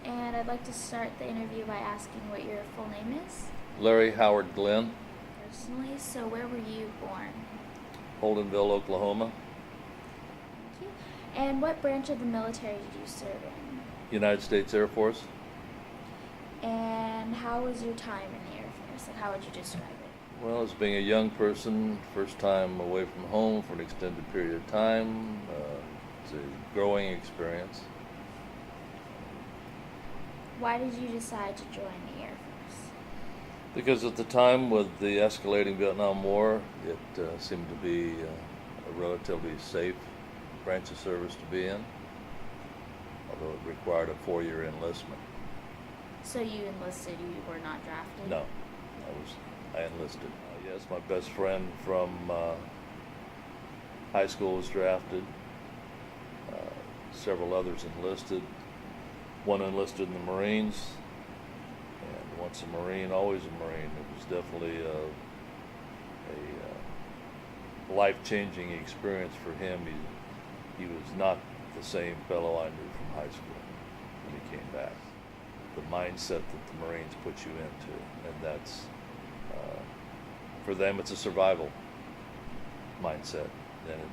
And I'd like to start the interview by asking what your full name is. Larry Howard Glenn, Personally, so where were you born? Holdenville, Oklahoma, Thank you. And what branch of the military did you serve in? United States Air Force. And how was your time in the Air Force? Like, how would you describe it? Well, as being a young person, first time away from home for an extended period of time, it's a growing experience. Why did you decide to join the Air Force? Because at the time, with the escalating Vietnam War, it seemed to be a relatively safe branch of service to be in, although it required a 4-year enlistment. So you enlisted, you were not drafted? No, I enlisted. Yes, my best friend from high school was drafted. Several others enlisted. One enlisted in the Marines, and once a Marine, always a Marine. It was definitely a life-changing experience for him. He was not the same fellow I knew from high school when he came back. The mindset that the Marines put you into, and that's for them, it's a survival mindset. And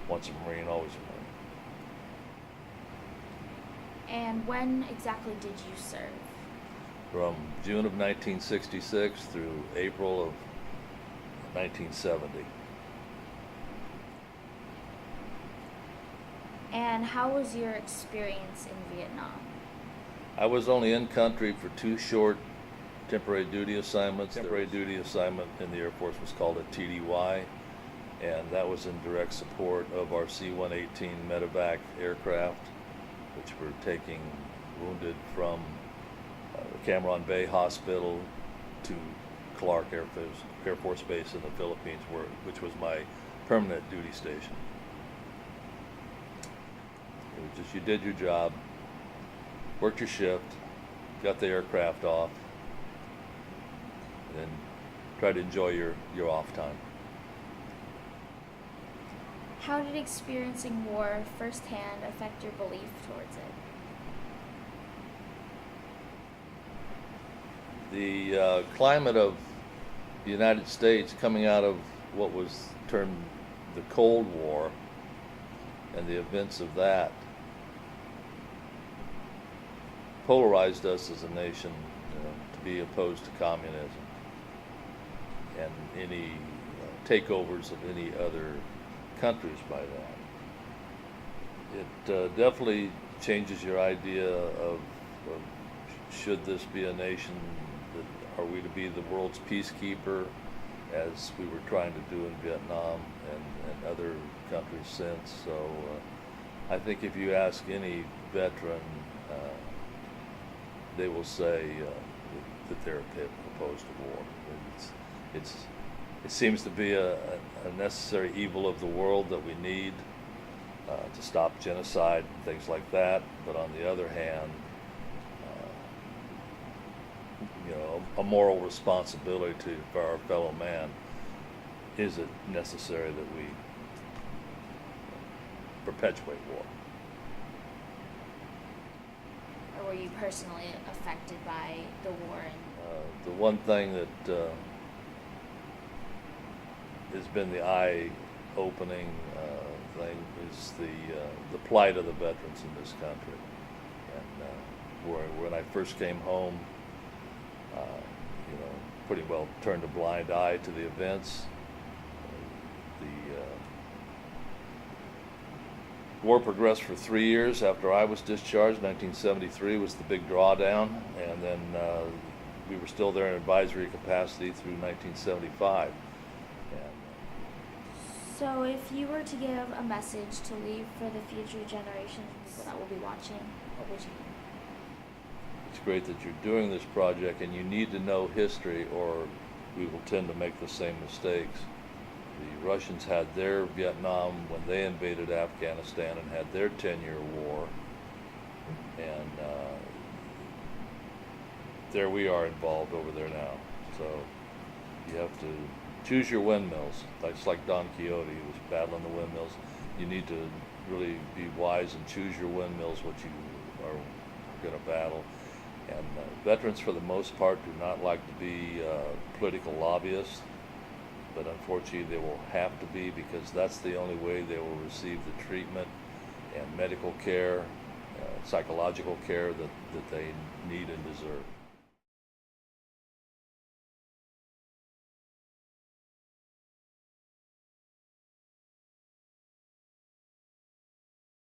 once a Marine, always a Marine. And when exactly did you serve? From June of 1966 through April of 1970. And how was your experience in Vietnam? I was only in country for 2 short temporary duty assignments. Temporary duty assignment in the Air Force was called a TDY, and that was in direct support of our C-118 medevac aircraft, which were taking wounded from Cam Bay Hospital to Clark Air Force Base in the Philippines, which was my permanent duty station. It was just, you did your job, worked your shift, got the aircraft off, and then try to enjoy your off time. How did experiencing war firsthand affect your belief towards it? The climate of the United States coming out of what was termed the Cold War and the events of that polarized us as a nation, to be opposed to communism and any takeovers of any other countries by that. It definitely changes your idea of should this be a nation that are we to be the world's peacekeeper, as we were trying to do in Vietnam and other countries since. So I think if you ask any veteran, they will say that they're opposed to war. It seems to be a necessary evil of the world that we need to stop genocide and things like that. But on the other hand, a moral responsibility for our fellow man. Is it necessary that we perpetuate war? Or were you personally affected by the war? The one thing that has been the eye-opening thing is the plight of the veterans in this country. And when I first came home, pretty well turned a blind eye to the events. The war progressed for 3 years after I was discharged. 1973 was the big drawdown, and then we were still there in advisory capacity through 1975. So if you were to give a message to leave for the future generations that will be watching, what would you? It's great that you're doing this project, and you need to know history or we will tend to make the same mistakes. The Russians had their Vietnam when they invaded Afghanistan and had their 10-year war, and there we are involved over there now. So you have to choose your windmills. That's like Don Quixote, who was battling the windmills. You need to really be wise and choose your windmills, what you are going to battle. And veterans, for the most part, do not like to be political lobbyists, but unfortunately they will have to be, because that's the only way they will receive the treatment and medical care, psychological care that they need and deserve.